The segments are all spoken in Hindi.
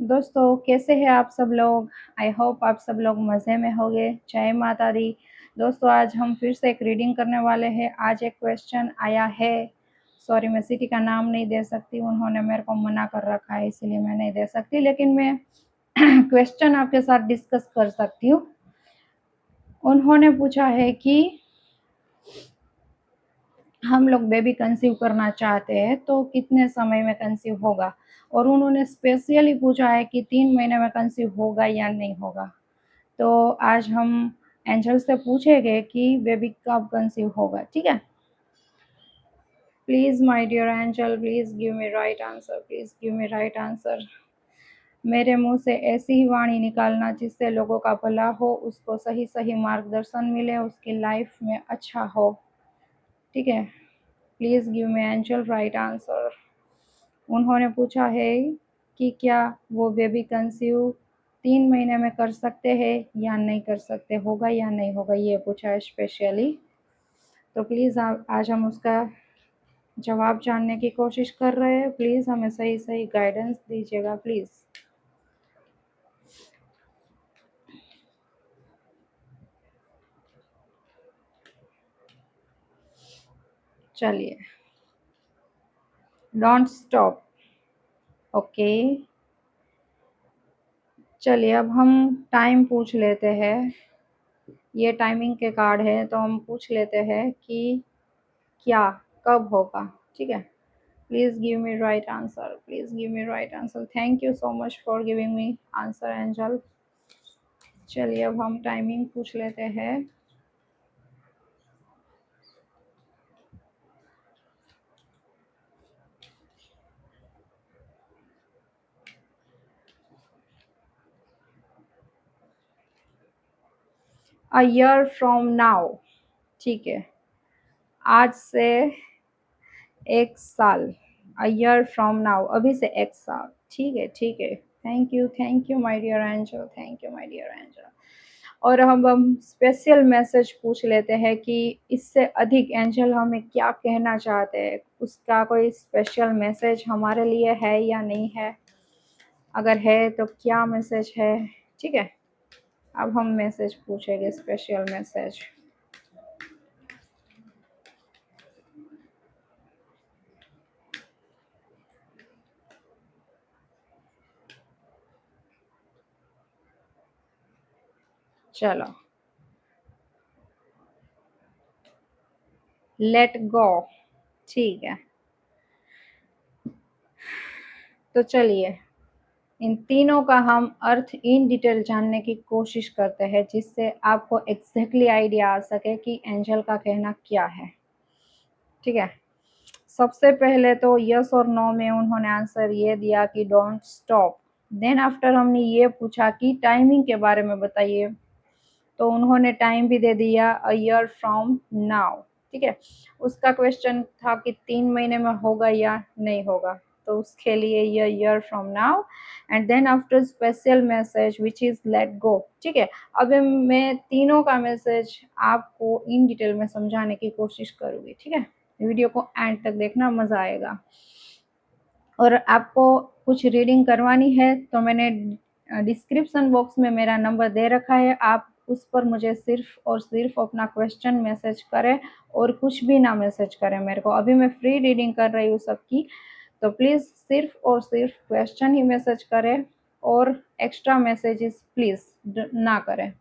दोस्तों कैसे हैं आप सब लोग। आई होप आप सब लोग मज़े में होंगे। जय माता दी। दोस्तों आज हम फिर से एक रीडिंग करने वाले हैं। आज एक क्वेश्चन आया है। सॉरी मैं सिटी का नाम नहीं दे सकती, उन्होंने मेरे को मना कर रखा है इसलिए मैं नहीं दे सकती, लेकिन मैं क्वेश्चन आपके साथ डिस्कस कर सकती हूँ। उन्होंने पूछा है कि हम लोग बेबी कंसीव करना चाहते हैं तो कितने समय में कंसीव होगा, और उन्होंने स्पेशली पूछा है कि 3 महीने में कंसीव होगा या नहीं होगा। तो आज हम एंजल से पूछेंगे कि बेबी कब कंसीव होगा। ठीक है, please my dear angel, please give me right answer, please give me right answer. मेरे मुंह से ऐसी ही वाणी निकालना जिससे लोगों का भला हो, उसको सही सही मार्गदर्शन मिले, उसकी लाइफ में अच्छा हो। ठीक है, please give me angel right answer. उन्होंने पूछा है कि क्या वो बेबी कंसीव 3 महीने में कर सकते हैं या नहीं कर सकते, होगा या नहीं होगा, ये पूछा है स्पेशली। तो प्लीज़ आप आज हम उसका जवाब जानने की कोशिश कर रहे हैं। प्लीज़ हमें सही सही गाइडेंस दीजिएगा प्लीज़। चलिए, डोंट स्टॉप। ओके, चलिए अब हम टाइम पूछ लेते हैं। ये टाइमिंग के कार्ड है तो हम पूछ लेते हैं कि क्या कब होगा। ठीक है, please give me right answer, please give me right answer. Thank you so much for giving me answer angel. चलिए अब हम टाइमिंग पूछ लेते हैं। A year from now. ठीक है, आज से 1 साल। अ ईयर फ्रॉम नाउ, अभी से 1 साल। ठीक है ठीक है, thank you my dear angel, thank you my dear angel. और हम स्पेशल मैसेज पूछ लेते हैं कि इससे अधिक एंजल हमें क्या कहना चाहते हैं, उसका कोई स्पेशल मैसेज हमारे लिए है या नहीं है, अगर है तो क्या मैसेज है। ठीक है, अब हम मैसेज पूछेंगे, स्पेशल मैसेज। चलो, लेट गो। ठीक है, तो चलिए इन तीनों का हम अर्थ इन डिटेल जानने की कोशिश करते हैं, जिससे आपको एग्जैक्टली आइडिया आ सके कि एंजल का कहना क्या है। ठीक है, सबसे पहले तो यस और नो में उन्होंने आंसर ये दिया कि डोंट स्टॉप। देन आफ्टर हमने ये पूछा कि टाइमिंग के बारे में बताइए, तो उन्होंने टाइम भी दे दिया अ ईयर फ्रॉम नाउ। ठीक है, उसका क्वेश्चन था कि 3 महीने में होगा या नहीं होगा, तो उसके लिए ये year from now. And then after special message which is let go. ठीक है, अब मैं तीनों का मैसेज आपको इन डिटेल में समझाने की कोशिश करूँगी। ठीक है, वीडियो को एंड तक देखना, मज़ा आएगा। और आपको कुछ रीडिंग करवानी है तो मैंने डिस्क्रिप्शन बॉक्स में मेरा नंबर दे रखा है, आप उस पर मुझे सिर्फ और सिर्फ अपना क्वेश्चन मैसेज करें और कुछ भी ना मैसेज करें मेरे को। अभी मैं फ्री रीडिंग कर रही हूँ सबकी, तो प्लीज़ सिर्फ और सिर्फ क्वेश्चन ही मैसेज करें और एक्स्ट्रा मैसेजेस प्लीज़ ना करें।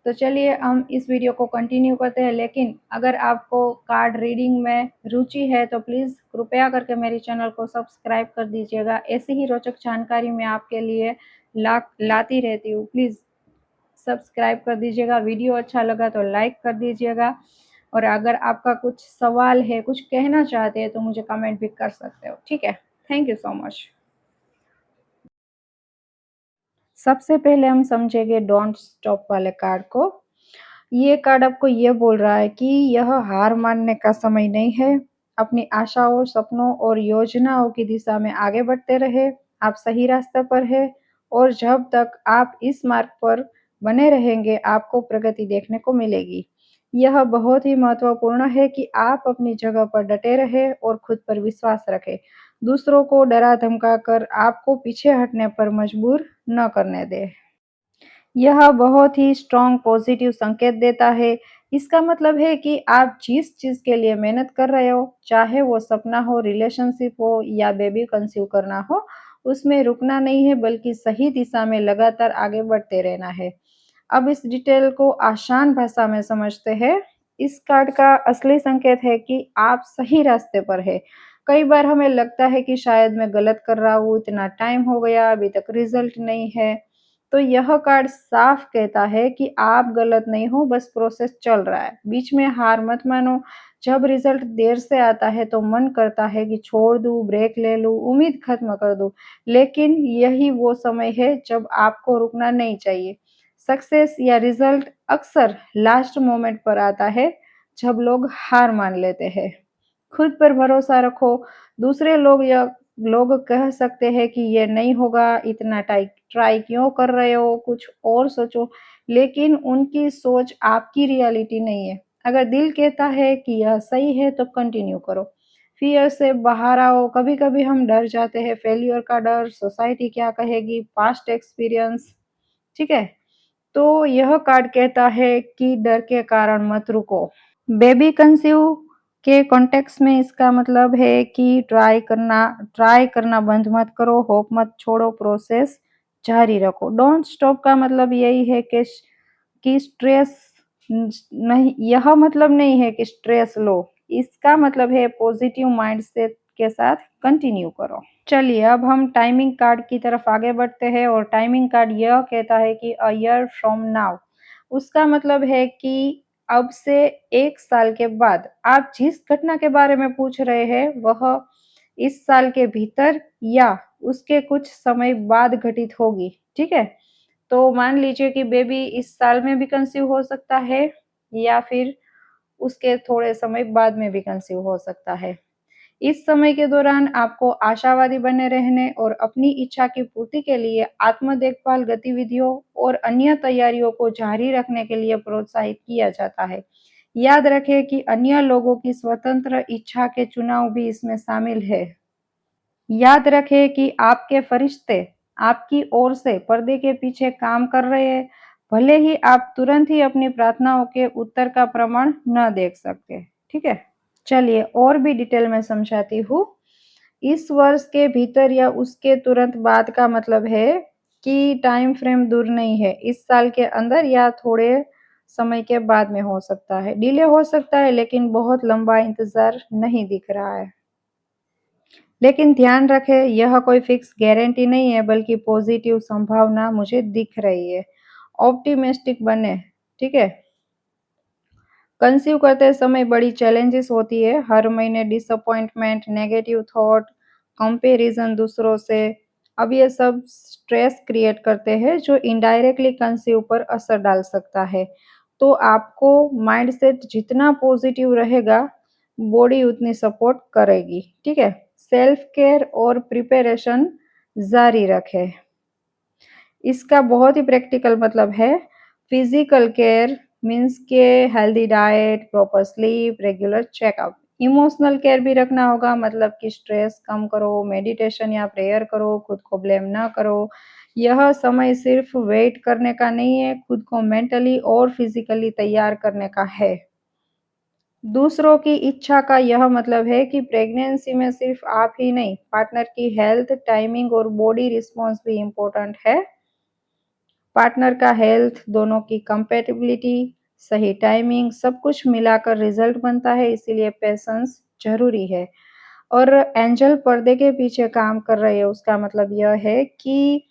तो चलिए हम इस वीडियो को कंटिन्यू करते हैं, लेकिन अगर आपको कार्ड रीडिंग में रुचि है तो प्लीज़ कृपया करके मेरे चैनल को सब्सक्राइब कर दीजिएगा। ऐसी ही रोचक जानकारी मैं आपके लिए लाती रहती हूँ। प्लीज़ सब्सक्राइब कर दीजिएगा। वीडियो अच्छा लगा तो लाइक कर दीजिएगा, और अगर आपका कुछ सवाल है, कुछ कहना चाहते हैं तो मुझे कमेंट भी कर सकते हो। ठीक है, थैंक यू सो मच। सबसे पहले हम समझेंगे डोंट स्टॉप वाले कार्ड को। ये कार्ड आपको ये बोल रहा है कि यह हार मानने का समय नहीं है। अपनी आशाओं, सपनों और योजनाओं की दिशा में आगे बढ़ते रहे। आप सही रास्ते पर हैं, और जब तक आप इस मार्ग पर बने रहेंगे, आपको प्रगति देखने को मिलेगी। यह बहुत ही महत्वपूर्ण है कि आप अपनी जगह पर डटे रहें और खुद पर विश्वास रखें। दूसरों को डरा-धमका कर आपको पीछे हटने पर मजबूर न करने दें। यह बहुत ही स्ट्रॉन्ग पॉजिटिव संकेत देता है। इसका मतलब है कि आप जिस चीज़ के लिए मेहनत कर रहे हो, चाहे वो सपना हो, रिलेशनशिप हो या बेबी कंसीव करना हो, उसमें रुकना नहीं है बल्कि सही दिशा में लगातार आगे बढ़ते रहना है। अब इस डिटेल को आसान भाषा में समझते हैं। इस कार्ड का असली संकेत है कि आप सही रास्ते पर हैं। कई बार हमें लगता है कि शायद मैं गलत कर रहा हूँ, इतना टाइम हो गया, अभी तक रिजल्ट नहीं है। तो यह कार्ड साफ कहता है कि आप गलत नहीं हो, बस प्रोसेस चल रहा है। बीच में हार मत मानो। जब रिजल्ट देर से आता है तो मन करता है कि छोड़ दूँ, ब्रेक ले लूँ, उम्मीद खत्म कर दूँ। लेकिन यही वो समय है जब आपको रुकना नहीं चाहिए। सक्सेस या रिजल्ट अक्सर लास्ट मोमेंट पर आता है, जब लोग हार मान लेते हैं। खुद पर भरोसा रखो। दूसरे लोग कह सकते हैं कि ये नहीं होगा, इतना ट्राई क्यों कर रहे हो, कुछ और सोचो। लेकिन उनकी सोच आपकी रियलिटी नहीं है। अगर दिल कहता है कि यह सही है तो कंटिन्यू करो। फ़ियर से बाहर आओ। कभी-कभी हम डर जाते हैं, फेल्योर का डर, सोसाइटी क्या कहेगी, पास्ट एक्सपीरियंस, ठीक है? तो यह कार्ड कहता है कि डर के कारण मत रुको। बेबी कंसीव के कॉन्टेक्स्ट में इसका मतलब है कि ट्राई करना बंद मत करो, होप मत छोड़ो, प्रोसेस जारी रखो। डोंट स्टॉप का मतलब यही है कि स्ट्रेस नहीं, यह मतलब नहीं है कि स्ट्रेस लो। इसका मतलब है पॉजिटिव माइंडसेट के साथ कंटिन्यू करो। चलिए अब हम टाइमिंग कार्ड की तरफ आगे बढ़ते हैं और टाइमिंग कार्ड यह कहता है कि अ ईयर फ्रॉम नाउ। उसका मतलब है कि अब से 1 साल के बाद आप जिस घटना के बारे में पूछ रहे हैं वह इस साल के भीतर या उसके कुछ समय बाद घटित होगी, ठीक है? तो मान लीजिए कि बेबी इस साल में भी कंसीव हो सकता है या फिर उसके थोड़े समय बाद में भी कंसीव हो सकता है। इस समय के दौरान आपको आशावादी बने रहने और अपनी इच्छा की पूर्ति के लिए आत्म देखभाल गतिविधियों और अन्य तैयारियों को जारी रखने के लिए प्रोत्साहित किया जाता है। याद रखें कि अन्य लोगों की स्वतंत्र इच्छा के चुनाव भी इसमें शामिल है। याद रखें कि आपके फरिश्ते आपकी ओर से पर्दे के पीछे काम कर रहे हैं, भले ही आप तुरंत ही अपनी प्रार्थनाओं के उत्तर का प्रमाण न देख सकते, ठीक है? चलिए और भी डिटेल में समझाती हूँ। इस वर्ष के भीतर या उसके तुरंत बाद का मतलब है कि टाइम फ्रेम दूर नहीं है। इस साल के अंदर या थोड़े समय के बाद में हो सकता है। डिले हो सकता है लेकिन बहुत लंबा इंतज़ार नहीं दिख रहा है। लेकिन ध्यान रखें यह कोई फिक्स गारंटी नहीं है बल्कि पॉजिटिव संभावना मुझे दिख रही है। ऑप्टिमिस्टिक बने, ठीक है? कंसीव करते समय बड़ी चैलेंजेस होती है। हर महीने डिसअपॉइंटमेंट, नेगेटिव थॉट, कंपैरिजन दूसरों से। अब ये सब स्ट्रेस क्रिएट करते हैं जो इनडायरेक्टली कंसीव पर असर डाल सकता है। तो आपको माइंडसेट जितना पॉजिटिव रहेगा, बॉडी उतनी सपोर्ट करेगी, ठीक है? सेल्फ केयर और प्रिपरेशन जारी रखें। इसका बहुत ही प्रैक्टिकल मतलब है फिजिकल केयर मीन्स के healthy diet, proper sleep, regular checkup. Emotional care भी रखना होगा मतलब कि स्ट्रेस कम करो, मेडिटेशन या प्रेयर करो, खुद को ब्लेम ना करो। यह समय सिर्फ वेट करने का नहीं है, खुद को मेंटली और फिजिकली तैयार करने का है। दूसरों की इच्छा का यह मतलब है कि प्रेगनेंसी में सिर्फ आप ही नहीं, पार्टनर की हेल्थ, टाइमिंग और बॉडी रिस्पॉन्स भी इम्पोर्टेंट है। पार्टनर का हेल्थ, दोनों की कंपैटिबिलिटी, सही टाइमिंग सब कुछ मिलाकर रिजल्ट बनता है, इसीलिए पेशेंस ज़रूरी है। और एंजल पर्दे के पीछे काम कर रही है, उसका मतलब यह है कि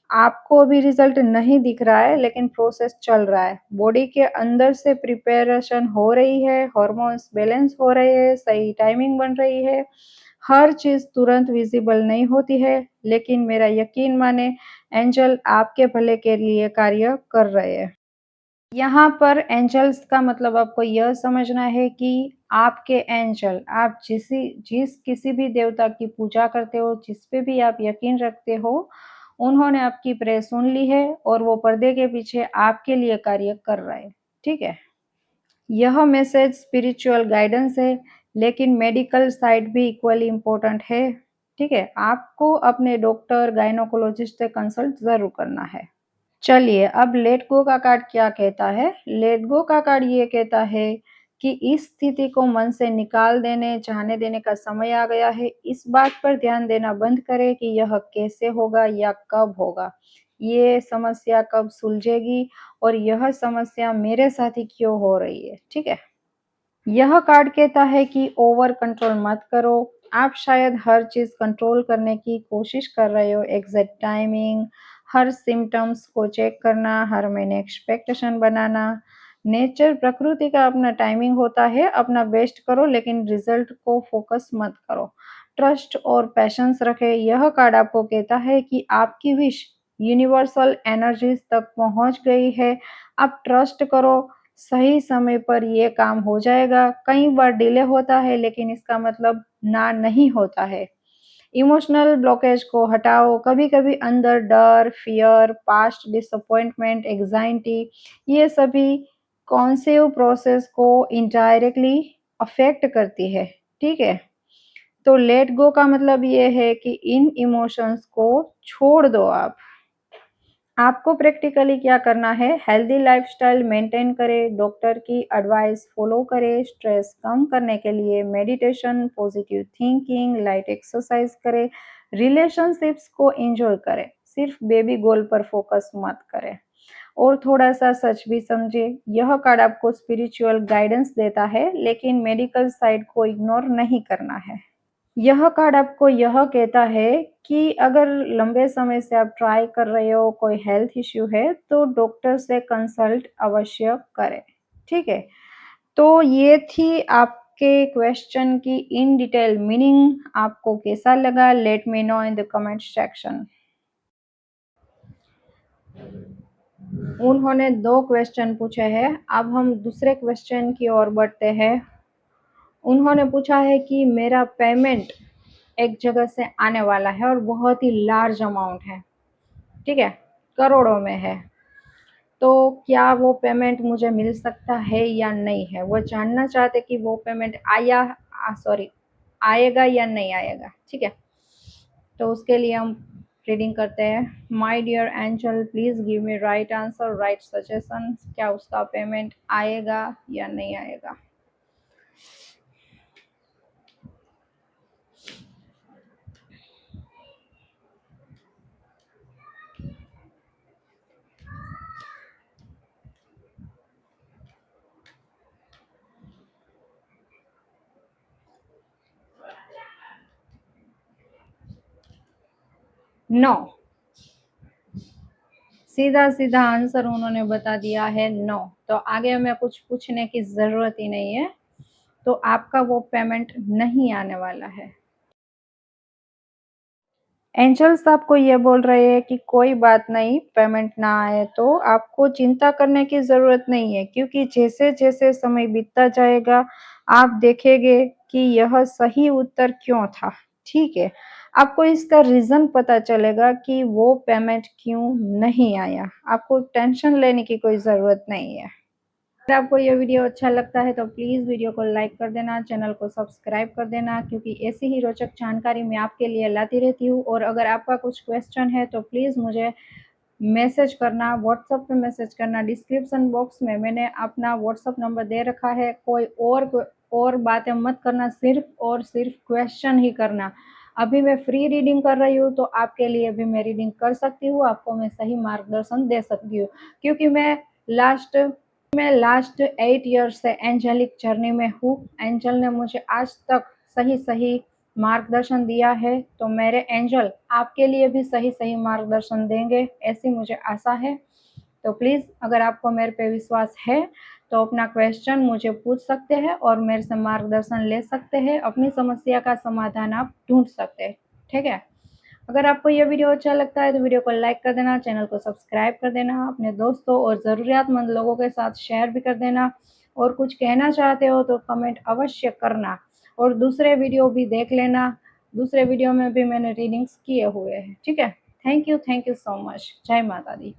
आपको अभी रिजल्ट नहीं दिख रहा है लेकिन प्रोसेस चल रहा है। बॉडी के अंदर से प्रिपरेशन हो रही है, हार्मोन्स बैलेंस हो रहे हैं, सही टाइमिंग बन रही है। हर चीज़ तुरंत विज़िबल नहीं होती है, लेकिन मेरा यकीन माने एंजल आपके भले के लिए कार्य कर रहे हैं। यहाँ पर एंजल्स का मतलब आपको यह समझना है कि आपके एंजल, आप जिस किसी भी देवता की पूजा करते हो, जिस पे भी आप यकीन रखते हो, उन्होंने आपकी प्रेयर सुन ली है और वो पर्दे के पीछे आपके लिए कार्य कर रहे हैं, ठीक है? यह मैसेज स्पिरिचुअल गाइडेंस है, लेकिन मेडिकल साइड भी इक्वली इम्पोर्टेंट है, ठीक है? आपको अपने डॉक्टर, गायनोकोलॉजिस्ट से कंसल्ट ज़रूर करना है। चलिए, अब लेट गो का कार्ड क्या कहता है? लेट गो का कार्ड ये कहता है कि इस स्थिति को मन से निकाल देने, जाने देने का समय आ गया है। इस बात पर ध्यान देना बंद करें कि यह कैसे होगा या कब होगा। ये समस्या कब सुलझेगी और यह समस्या मेरे साथ ही क्यों हो रही है, ठीक है? यह कार्ड कहता है कि ओवर कंट्रोल मत करो। आप शायद हर चीज़ कंट्रोल करने की कोशिश कर रहे हो, एग्ज़ैक्ट टाइमिंग, हर सिम्पटम्स को चेक करना, हर महीने एक्सपेक्टेशन बनाना। नेचर प्रकृति का अपना टाइमिंग होता है, अपना बेस्ट करो लेकिन रिज़ल्ट को फ़ोकस मत करो। ट्रस्ट और पेशेंस रखें। यह कार्ड आपको कहता है कि आपकी विश यूनिवर्सल एनर्जीज़ तक पहुँच गई है। आप ट्रस्ट करो, सही समय पर ये काम हो जाएगा। कई बार डिले होता है लेकिन इसका मतलब ना नहीं होता है। इमोशनल ब्लॉकेज को हटाओ। कभी-कभी अंदर डर, फ़ियर, पास्ट डिसअपॉइंटमेंट, एंग्ज़ायटी ये सभी कॉन्सिव प्रोसेस को इनडायरेक्टली अफ़ेक्ट करती है, ठीक है? तो लेट गो का मतलब ये है कि इन इमोशंस को छोड़ दो आप। आपको प्रैक्टिकली क्या करना है? हेल्दी लाइफ़स्टाइल मेंटेन करें, डॉक्टर की एडवाइस फ़ॉलो करें, स्ट्रेस कम करने के लिए meditation, positive thinking, light exercise करें, रिलेशनशिप्स को एन्जॉय करें, सिर्फ बेबी गोल पर फोकस मत करें और थोड़ा-सा सच भी समझें। यह कार्ड आपको स्पिरिचुअल गाइडेंस देता है, लेकिन मेडिकल साइड को इग्नोर नहीं करना है। यह कार्ड आपको यह कहता है कि अगर लंबे समय से आप ट्राई कर रहे हो, कोई हेल्थ इश्यू है, तो डॉक्टर से कंसल्ट अवश्य करें, ठीक है? तो ये थी आपके क्वेश्चन की इन डिटेल मीनिंग। आपको कैसा लगा? Let me know in the comment section. उन्होंने 2 क्वेश्चन पूछे हैं, अब हम दूसरे क्वेश्चन की ओर बढ़ते हैं। उन्होंने पूछा है कि मेरा पेमेंट एक जगह से आने वाला है और बहुत ही लार्ज अमाउंट है, ठीक है? करोड़ों में है। तो क्या वो पेमेंट मुझे मिल सकता है या नहीं है? वो जानना चाहते कि वो पेमेंट आएगा या नहीं आएगा, ठीक है? तो उसके लिए हम रीडिंग करते हैं। My dear angel please give me right answer, right suggestion. क्या उसका पेमेंट आएगा या नहीं आएगा? नो। सीधा-सीधा आंसर उन्होंने बता दिया है नो। तो आगे हमें कुछ पूछने की ज़रूरत ही नहीं है। तो आपका वो पेमेंट नहीं आने वाला है। एंजल्स आपको ये बोल रहे हैं कि कोई बात नहीं, पेमेंट ना आए तो आपको चिंता करने की ज़रूरत नहीं है, क्योंकि जैसे-जैसे समय बीतता जाएगा, आप देखेंगे कि यह सही उत्तर क्यों था, ठीक है? आपको इसका रीज़न पता चलेगा कि वो पेमेंट क्यों नहीं आया। आपको टेंशन लेने की कोई ज़रूरत नहीं है। अगर आपको ये वीडियो अच्छा लगता है तो प्लीज़ वीडियो को लाइक कर देना, चैनल को सब्सक्राइब कर देना, क्योंकि ऐसी ही रोचक जानकारी मैं आपके लिए लाती रहती हूँ। और अगर आपका कुछ क्वेश्चन है तो प्लीज़ मुझे मैसेज करना, व्हाट्सएप पे मैसेज करना। डिस्क्रिप्शन बॉक्स में मैंने अपना व्हाट्सएप नंबर दे रखा है। कोई और बातें मत करना, सिर्फ़ और सिर्फ़ क्वेश्चन ही करना। अभी मैं फ्री रीडिंग कर रही हूँ, तो आपके लिए भी मैं रीडिंग कर सकती हूँ, आपको मैं सही मार्गदर्शन दे सकती हूँ, क्योंकि मैं लास्ट 8 ईयर्स से एंजेलिक जर्नी में हूँ। एंजल ने मुझे आज तक सही-सही मार्गदर्शन दिया है, तो मेरे एंजल आपके लिए भी सही-सही मार्गदर्शन देंगे, ऐसी मुझे आशा है। तो प्लीज़ अगर आपको मेरे पे विश्वास है, तो अपना क्वेश्चन मुझे पूछ सकते हैं और मेरे से मार्गदर्शन ले सकते हैं, अपनी समस्या का समाधान आप ढूँढ सकते हैं, ठीक है? अगर आपको ये वीडियो अच्छा लगता है तो वीडियो को लाइक कर देना, चैनल को सब्सक्राइब कर देना, अपने दोस्तों और ज़रूरियातमंद लोगों के साथ शेयर भी कर देना और कुछ कहना चाहते हो तो कमेंट अवश्य करना और दूसरे वीडियो भी देख लेना। दूसरे वीडियो में भी मैंने रीडिंग्स किए हुए हैं, ठीक है? Thank you so much. जय माता दी।